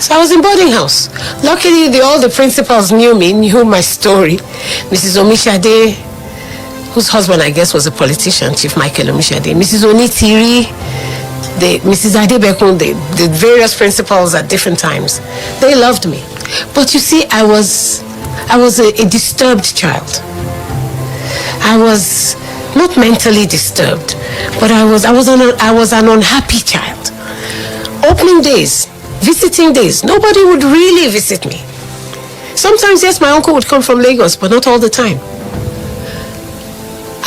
So I was in boarding house. Luckily, all the principals knew me, knew my story. Mrs. Omishade, whose husband, I guess, was a politician, Chief Michael Omishade. Mrs. Onitiri, Mrs. Adebekun, the various principals at different times. They loved me. But you see, I was a disturbed child. I was not mentally disturbed, but I was an unhappy child. Opening days, visiting days, nobody would really visit me. Sometimes, yes, my uncle would come from Lagos, but not all the time.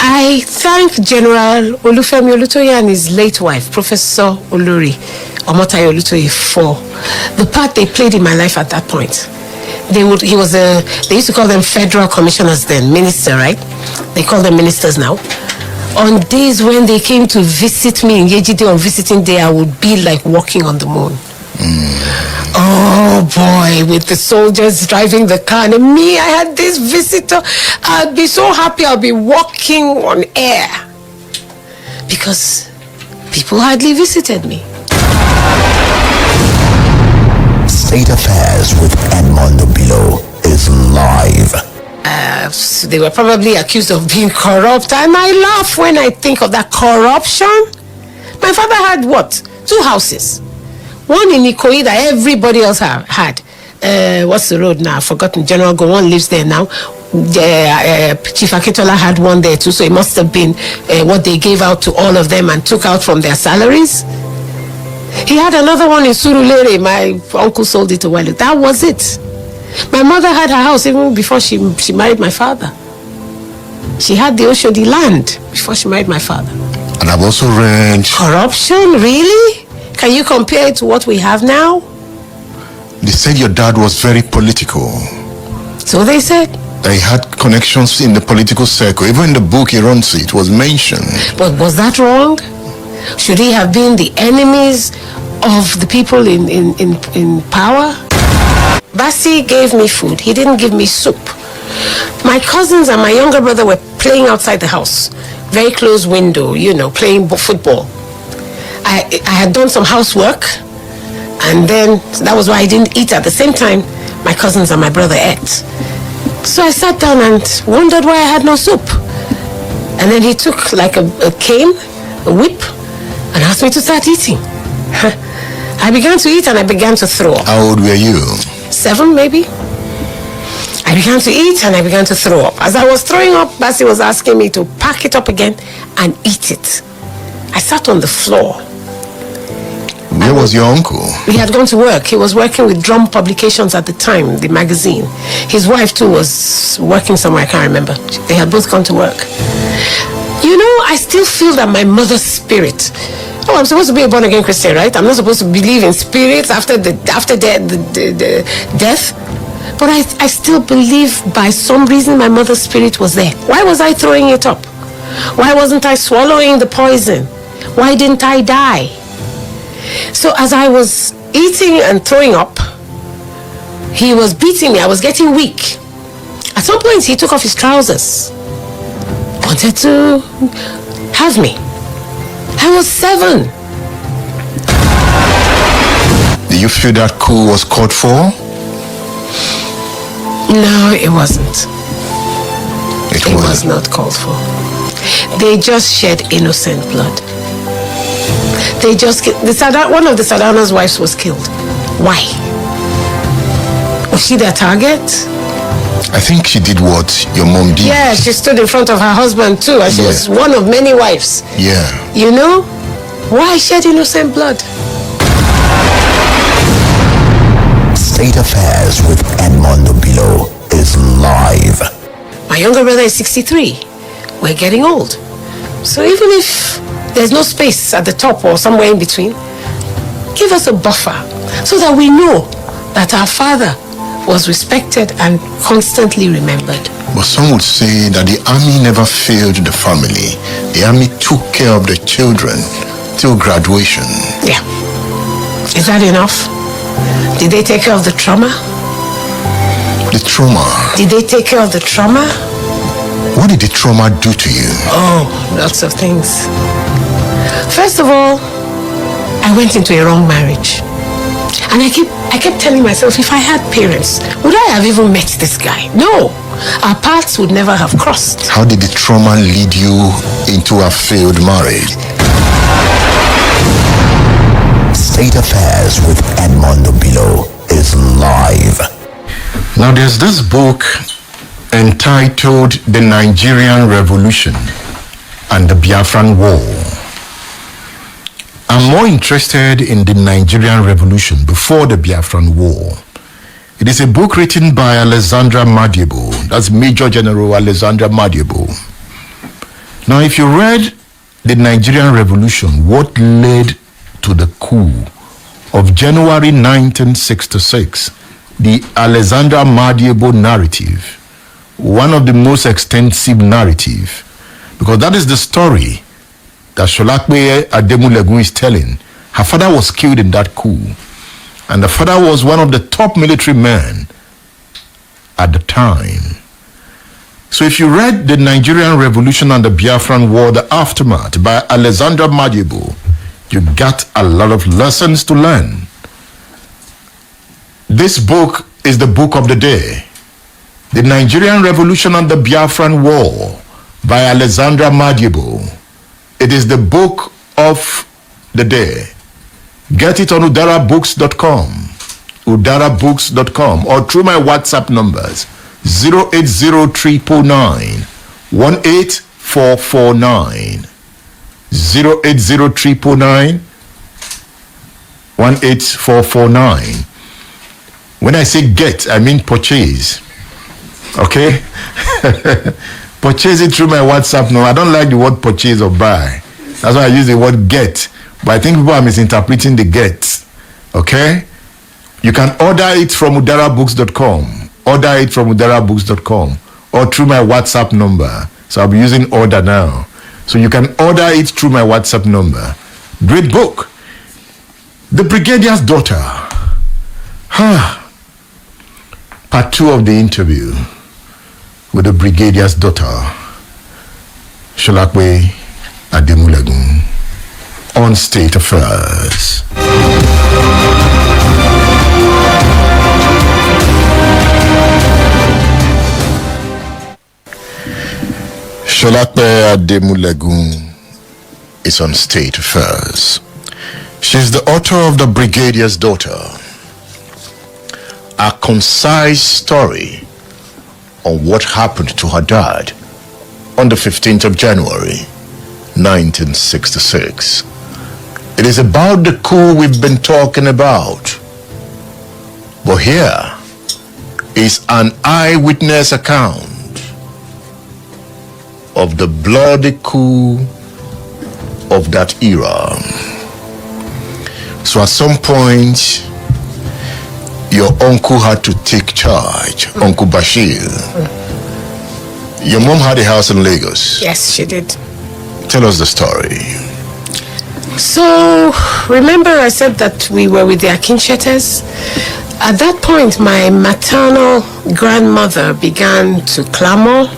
I thank General Olufemi Olutoye and his late wife, Professor Oluri Omotayo Olutoye, for the part they played in my life at that point. They used to call them federal commissioners then, minister, right? They call them ministers now. On days when they came to visit me in Yejide on visiting day, I would be like walking on the moon. Oh boy, with the soldiers driving the car and me, I had this visitor. I'd be so happy I'll be walking on air because people hardly visited me. State Affairs with Edmondo Below is live. They were probably accused of being corrupt, and I laugh when I think of that corruption. My father had what? 2 houses. One in Ikoyi that everybody else had. What's the road now? I've forgotten. General Gowon lives there now. Chief Akitola had one there too, so it must have been what they gave out to all of them and took out from their salaries. He had another one in Surulere. My uncle sold it a while ago. That was it. My mother had her house even before she married my father. She had the Oshodi land before she married my father. And I've also read... Corruption? Really? Can you compare it to what we have now? They said your dad was very political. So they said. That he had connections in the political circle. Even in the book he runs, it was mentioned. But was that wrong? Should he have been the enemies of the people in power? Basi gave me food. He didn't give me soup. My cousins and my younger brother were playing outside the house. Very close window, playing football. I had done some housework, and then that was why I didn't eat at the same time my cousins and my brother ate. So I sat down and wondered why I had no soup. And then he took like a cane, a whip, and asked me to start eating. I began to eat and I began to throw up. How old were you? 7 maybe. I began to eat and I began to throw up. As I was throwing up, Basi was asking me to pack it up again and eat it. I sat on the floor. Where was your uncle? He had gone to work. He was working with Drum Publications at the time, the magazine. His wife too was working somewhere, I can't remember. They had both gone to work. I still feel that my mother's spirit... Oh, I'm supposed to be a born-again Christian, right? I'm not supposed to believe in spirits after the death. But I still believe by some reason my mother's spirit was there. Why was I throwing it up? Why wasn't I swallowing the poison? Why didn't I die? So as I was eating and throwing up, he was beating me. I was getting weak. At some point, he took off his trousers. Wanted to have me. I was 7. Do you feel that coup was called for? No, it wasn't. It was not called for. They just shed innocent blood. They just one of the Sadana's wives was killed. Why? Was she their target? I think she did what your mom did. Yeah, she stood in front of her husband too, and she was one of many wives. Yeah. Why shed innocent blood? State Affairs with Edmondo Below is live. My younger brother is 63. We're getting old. So even if there's no space at the top or somewhere in between, give us a buffer so that we know that our father was respected and constantly remembered. But some would say that the army never failed the family. The army took care of the children till graduation. Yeah. Is that enough? Did they take care of the trauma? The trauma? Did they take care of the trauma? What did the trauma do to you? Oh, lots of things. First of all, I went into a wrong marriage. And I kept telling myself, if I had parents, would I have even met this guy? No, our paths would never have crossed. How did the trauma lead you into a failed marriage? State Affairs with Edmondo Bilo is live. Now there's this book entitled The Nigerian Revolution and the Biafran War. I'm more interested in the Nigerian Revolution before the Biafran War. It is a book written by Alexandra Madiebo. That's Major General Alexandra Madiebo. Now, if you read the Nigerian Revolution, what led to the coup of January 1966, the Alexandra Madiebo narrative, one of the most extensive narrative, because that is the story that Solape Ademulegun is telling. Her father was killed in that coup, and the father was one of the top military men at the time. So if you read the Nigerian Revolution and the Biafran War, the aftermath by Alexandra Madiebo, you got a lot of lessons to learn. This book is the book of the day. The Nigerian Revolution and the Biafran War by Alexandra Madiebo. It is the book of the day. Get it on udarabooks.com, udarabooks.com, or through my WhatsApp numbers 08039 18449, 08039 18449. When I say get, I mean purchase. Okay? Purchase it through my WhatsApp number. I don't like the word purchase or buy. That's why I use the word get. But I think people are misinterpreting the get. Okay? You can order it from udarabooks.com. Order it from udarabooks.com or through my WhatsApp number. So I'll be using order now. So you can order it through my WhatsApp number. Great book. The Brigadia's Daughter. Part 2 of the interview with the Brigadia's daughter, Solape Ademulegun, on State Affairs. Solape Ademulegun is on State Affairs. She's the author of The Brigadia's Daughter, a concise story on what happened to her dad on the 15th of January, 1966. It is about the coup we've been talking about. But here is an eyewitness account of the bloody coup of that era. So at some point, your uncle had to take charge, Uncle Bashir. Your mom had a house in Lagos. Yes, she did. Tell us the story. So, remember I said that we were with the Akinshetes? At that point, my maternal grandmother began to clamor.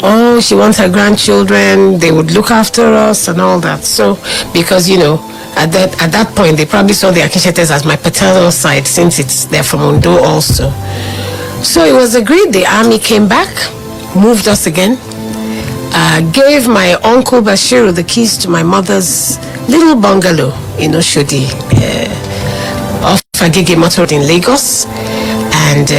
Oh, she wants her grandchildren, they would look after us and all that. So, because, you know, at that point, they probably saw the Akinshetes as my paternal side, since they're from Ondo also. So it was agreed, the army came back, moved us again, gave my uncle Bashiru the keys to my mother's little bungalow in Oshodi, off Agege Motor Road in Lagos, and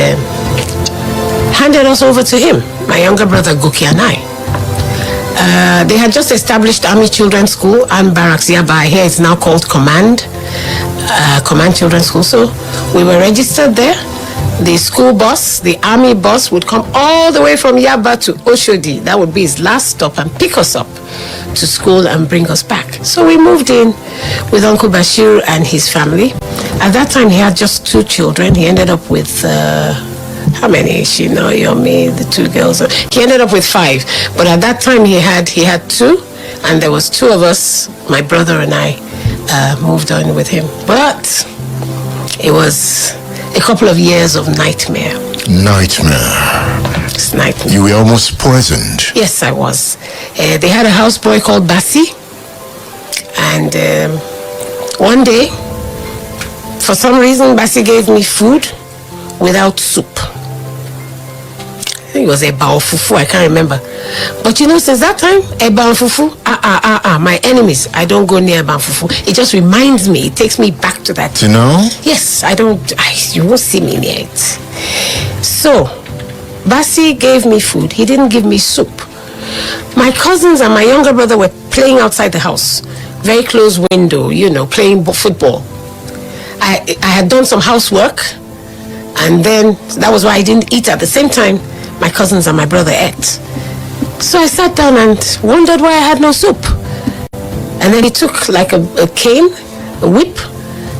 handed us over to him, my younger brother Goki and I. They had just established Army Children's School and Barracks Yaba. Here it's now called Command Children's School. So we were registered there. The school bus, the army bus, would come all the way from Yaba to Oshodi. That would be his last stop, and pick us up to school and bring us back. So we moved in with Uncle Bashir and his family. At that time, he had just 2 children. He ended up with how many? Shino, Yomi, the 2 girls. He ended up with 5. But at that time, he had 2, and there was 2 of us, my brother and I, moved on with him. But it was a couple of years of nightmare. It's nightmare. You were almost poisoned. Yes, I was. They had a houseboy called Bassi, and one day, For some reason, Basi gave me food without soup. I think it was eba or fufu, I can't remember. But you know, since that time, eba and fufu, my enemies, I don't go near eba and fufu. It just reminds me, it takes me back to that. You know? Yes, you won't see me near it. So, Basi gave me food. He didn't give me soup. My cousins and my younger brother were playing outside the house. Very close window, playing football. I had done some housework, and then that was why I didn't eat at the same time my cousins and my brother ate. So I sat down and wondered why I had no soup. And then he took like a cane, a whip,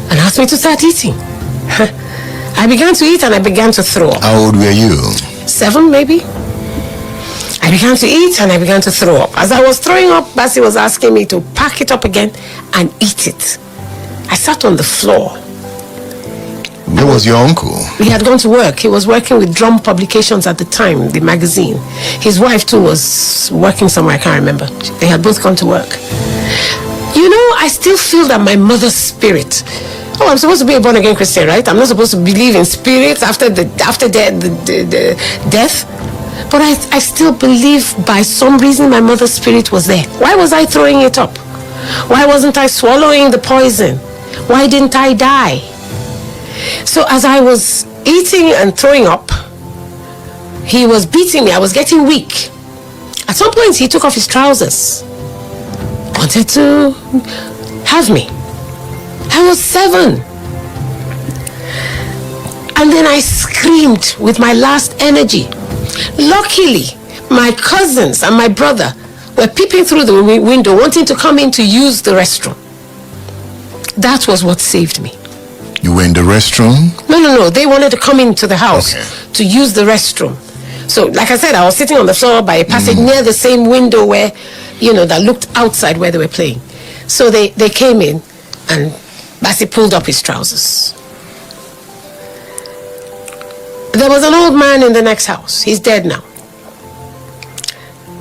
and asked me to start eating. I began to eat and I began to throw up. How old were you? 7 maybe. I began to eat and I began to throw up. As I was throwing up, Basi was asking me to pack it up again and eat it. I sat on the floor. Where was your uncle? He had gone to work. He was working with Drum Publications at the time, the magazine. His wife too was working somewhere, I can't remember. They had both gone to work. I still feel that my mother's spirit. Oh, I'm supposed to be a born-again Christian, right? I'm not supposed to believe in spirits after the death. But I still believe by some reason my mother's spirit was there. Why was I throwing it up? Why wasn't I swallowing the poison? Why didn't I die? So as I was eating and throwing up, he was beating me. I was getting weak. At some point, he took off his trousers. Wanted to have me. I was 7. And then I screamed with my last energy. Luckily, my cousins and my brother were peeping through the window, wanting to come in to use the restroom. That was what saved me. You were in the restroom? No. They wanted to come into the house to use the restroom. So, like I said, I was sitting on the floor by a passage near the same window where, that looked outside where they were playing. So they came in and Basi pulled up his trousers. There was an old man in the next house. He's dead now.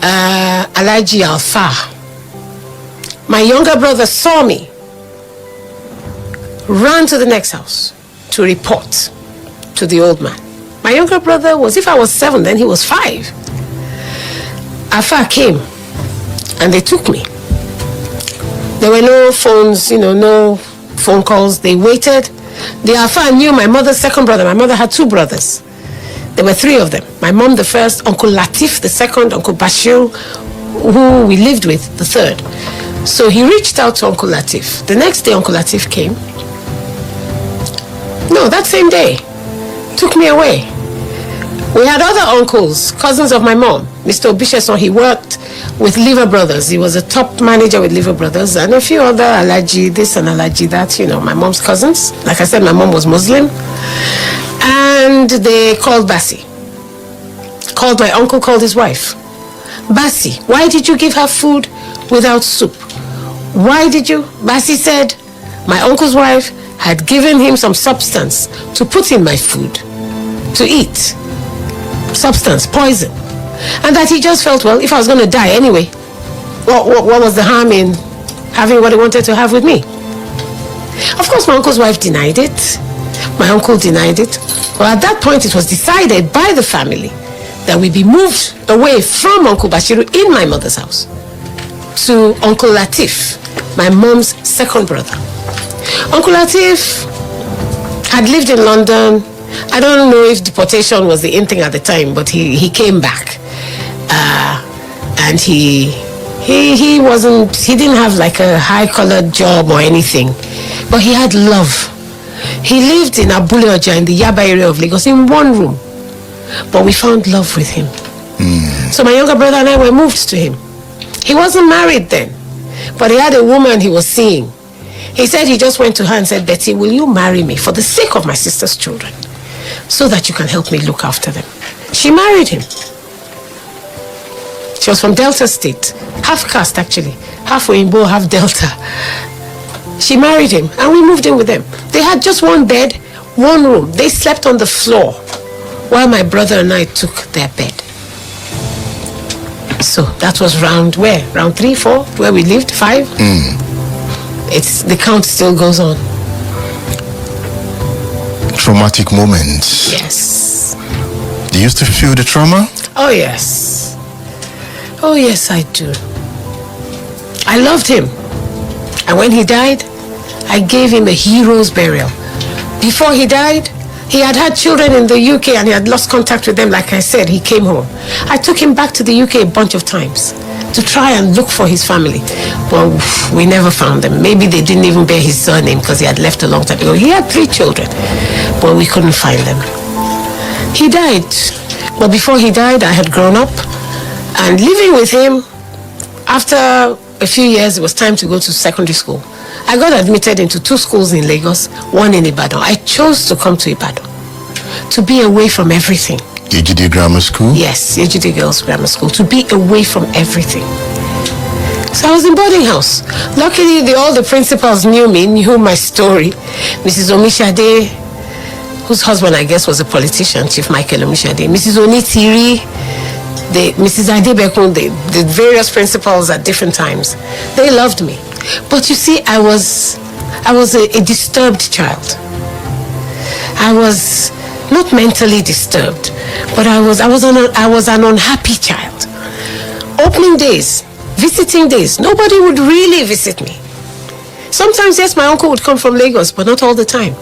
Alaji Alfa. My younger brother saw me, ran to the next house to report to the old man. My younger brother was, if I was 7, then he was 5. Alfa came and they took me. There were no phones, no phone calls. They waited. The Alfa knew my mother's second brother. My mother had 2 brothers. There were 3 of them. My mom the first, Uncle Latif the second, Uncle Bashir, who we lived with, the third. So he reached out to Uncle Latif. The next day, Uncle Latif came. No, that same day, took me away. We had other uncles, cousins of my mom. Mr. Obisheson, he worked with Liver Brothers. He was a top manager with Liver Brothers, and a few other Alaji this and Alaji that, my mom's cousins. Like I said, my mom was Muslim. And they called Basi. Called my uncle, called his wife. Basi, why did you give her food without soup? Why did you? Basi said, my uncle's wife had given him some substance to put in my food, to eat. Substance, poison. And that he just felt, well, if I was going to die anyway, what was the harm in having what he wanted to have with me? Of course, my uncle's wife denied it. My uncle denied it. Well, at that point, it was decided by the family that we be moved away from Uncle Bashiru in my mother's house to Uncle Latif, my mom's second brother. Uncle Latif had lived in London. I don't know if deportation was the in thing at the time, but he came back. And he didn't have like a high-collared job or anything, but he had love. He lived in Abule Oja in the Yaba area of Lagos in one room, but we found love with him. So my younger brother and I were moved to him. He wasn't married then, but he had a woman he was seeing. He said he just went to her and said, Betty, will you marry me for the sake of my sister's children, so that you can help me look after them? She married him. She was from Delta State, half caste actually, half Oyinbo, half Delta. She married him and we moved in with them. They had just one bed, one room. They slept on the floor while my brother and I took their bed. So that was round where? Round 3, 4, where we lived, 5? The count still goes on. traumatic moments. Yes. Do you still feel the trauma? Oh, yes. Oh, yes, I do. I loved him. And when he died, I gave him a hero's burial. Before he died, he had had children in the UK and he had lost contact with them. Like I said, he came home. I took him back to the UK a bunch of times to try and look for his family. Well, we never found them. Maybe they didn't even bear his surname because he had left a long time ago. He had 3 children, but we couldn't find them. He died. But before he died, I had grown up. And living with him, after a few years, it was time to go to secondary school. I got admitted into 2 schools in Lagos, 1 in Ibadan. I chose to come to Ibadan to be away from everything. Ejide Grammar School? Yes, Ejide Girls Grammar School, to be away from everything. So I was in boarding house. Luckily, all the principals knew me, knew my story. Mrs. Omishade, whose husband I guess was a politician, Chief Michael Omishade, Mrs. Onitiri, Mrs. Adebekun, the various principals at different times. They loved me. But you see, I was a disturbed child. I was not mentally disturbed, but I was an unhappy child. Opening days, visiting days, nobody would really visit me. Sometimes, yes, my uncle would come from Lagos, but not all the time.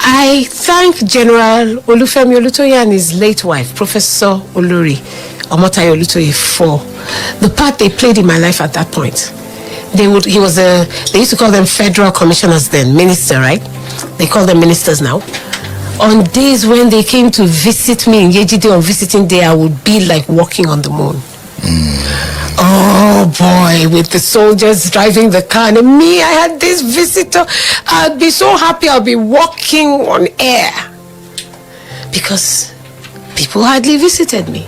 I thank General Olufemi Olutoye and his late wife, Professor Olori Omotayo Olutoye, for the part they played in my life at that point. They used to call them federal commissioners then, minister, right? They call them ministers now. On days when they came to visit me in Yejide on visiting day, I would be like walking on the moon. Oh boy, with the soldiers driving the car and me, I had this visitor. I'd be so happy I'll be walking on air because people hardly visited me.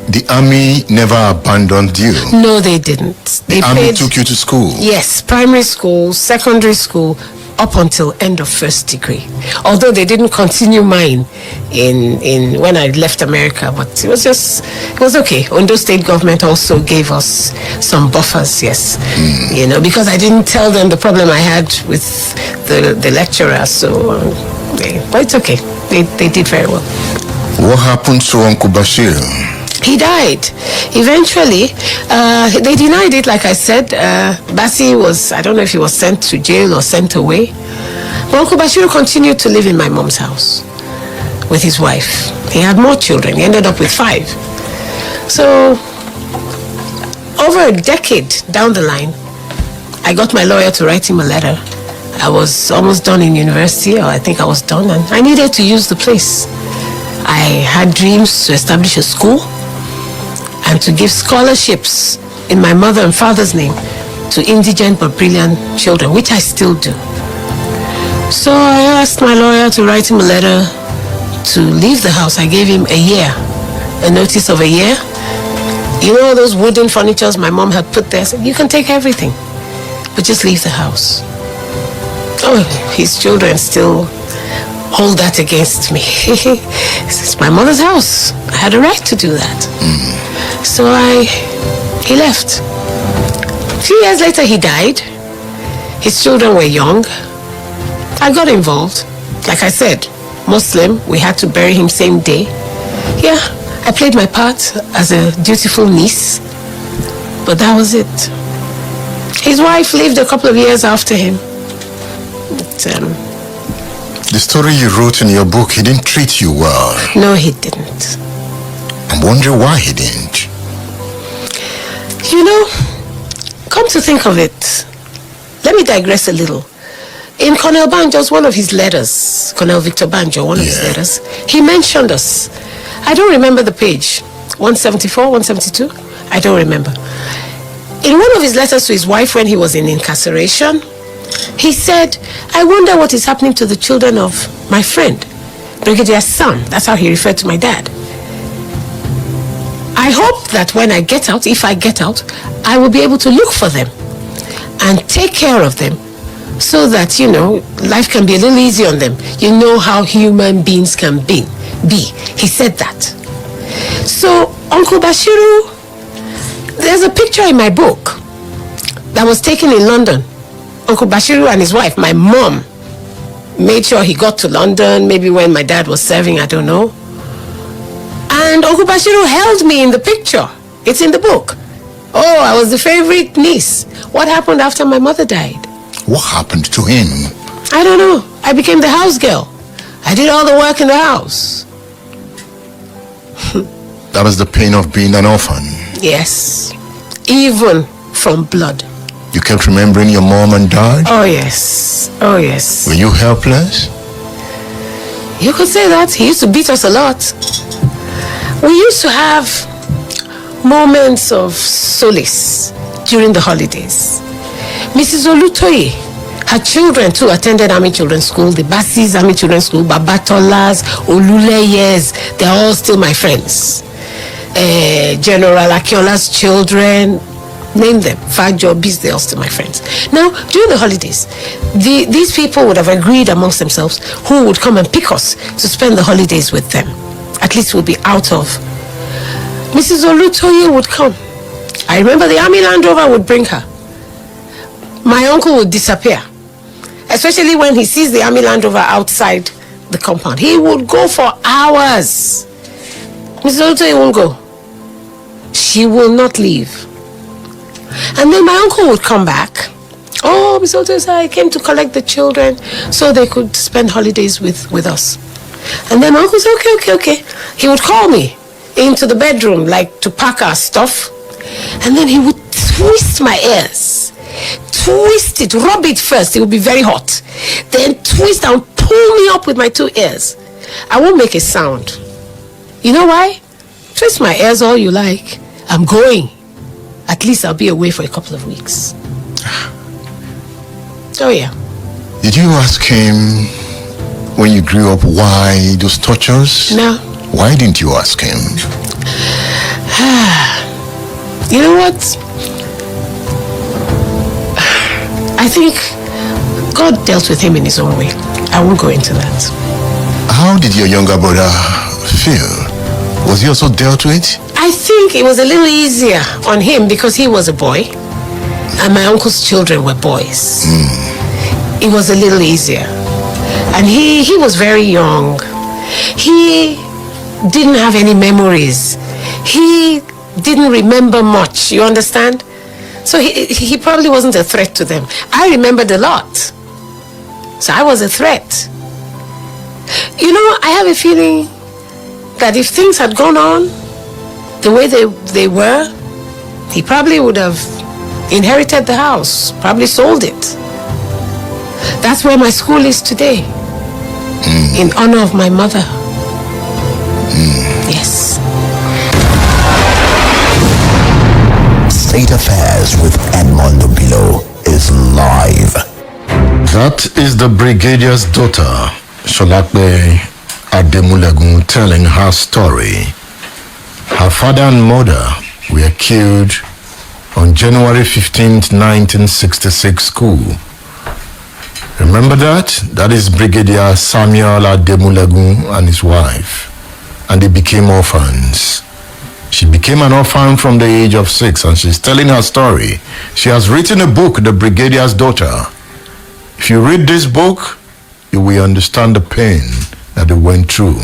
The army never abandoned you? No, they didn't. The army took you to school? Yes, primary school, secondary school, up until end of first degree. Although they didn't continue mine in when I left America, but it was okay. Ondo State government also gave us some buffers, yes. You know, because I didn't tell them the problem I had with the lecturer, so but it's okay. They did very well. What happened to Uncle Bashir? He died. Eventually, they denied it, like I said. Bassi was, I don't know if he was sent to jail or sent away. But Uncle Bashir continued to live in my mom's house with his wife. He had more children. He ended up with 5. So, over a decade down the line, I got my lawyer to write him a letter. I was almost done in university, or I think I was done, and I needed to use the place. I had dreams to establish a school and to give scholarships in my mother and father's name to indigent but brilliant children, which I still do. So I asked my lawyer to write him a letter to leave the house. I gave him a year, a notice of a year. You know those wooden furnitures my mom had put there? I said, you can take everything, but just leave the house. Oh, his children still hold that against me. It's my mother's house. I had a right to do that. So he left. A few years later, he died. His children were young. I got involved. Like I said, Muslim, we had to bury him same day. Yeah, I played my part as a dutiful niece, but that was it. His wife lived a couple of years after him. The story you wrote in your book, he didn't treat you well. No, he didn't. I'm wondering why he didn't. You know, come to think of it, let me digress a little. In Colonel Banjo's, one of his letters, Colonel Victor Banjo, one of his letters, he mentioned us. I don't remember the page, 174, 172, I don't remember. In one of his letters to his wife when he was in incarceration, he said, I wonder what is happening to the children of my friend, Brigadia's son. That's how he referred to my dad. I hope that when I get out, if I get out, I will be able to look for them and take care of them so that, you know, life can be a little easy on them. You know how human beings can be. He said that. So, Uncle Bashiru, there's a picture in my book that was taken in London. Uncle Bashiru and his wife, my mom, made sure he got to London, maybe when my dad was serving, I don't know. And Uncle Bashiru held me in the picture. It's in the book. Oh, I was the favorite niece. What happened after my mother died? What happened to him? I don't know. I became the house girl. I did all the work in the house. That was the pain of being an orphan. Yes. Even from blood. You kept remembering your mom and dad? Oh, yes. Oh, yes. Were you helpless? You could say that. He used to beat us a lot. We used to have moments of solace during the holidays. Mrs. Olutoye, her children too attended Army Children's School, the Basis Army Children's School, Babatolas, Oluleyes, they're all still my friends. General Akiola's children, name them, Fajobis, they're all still my friends. Now, during the holidays, these people would have agreed amongst themselves who would come and pick us to spend the holidays with them. At least we'll be out of. Mrs. Olutoye would come. I remember the Army Land Rover would bring her. My uncle would disappear, especially when he sees the Army Land Rover outside the compound. He would go for hours. Mrs. Olutoye won't go. She will not leave. And then my uncle would come back. Oh, Mrs. Olutoye said, I came to collect the children so they could spend holidays with us. And then my uncle said, okay. He would call me into the bedroom, like to pack our stuff. And then he would twist my ears. Twist it, rub it first, it would be very hot. Then twist and pull me up with my two ears. I won't make a sound. You know why? Twist my ears all you like. I'm going. At least I'll be away for a couple of weeks. Oh yeah. Did you ask him when you grew up why those tortures? No. Why didn't you ask him? You know what? I think God dealt with him in his own way. I won't go into that. How did your younger brother feel? Was he also dealt with? I think it was a little easier on him because he was a boy and my uncle's children were boys. It was a little easier. And he was very young. He didn't have any memories. He didn't remember much, you understand? So he probably wasn't a threat to them. I remembered a lot. So I was a threat. You know, I have a feeling that if things had gone on the way they were, he probably would have inherited the house, probably sold it. That's where my school is today. In honor of my mother. Yes. State Affairs with Edmondo Bilo is live. That is the Brigadier's daughter, Solape Ademulegun, telling her story. Her father and mother were killed on January 15th, 1966 coup. Remember that? That is Brigadier Samuel Ademulegun and his wife. And they became orphans. She became an orphan from the age of 6, and she's telling her story. She has written a book, The Brigadier's Daughter. If you read this book, you will understand the pain that they went through.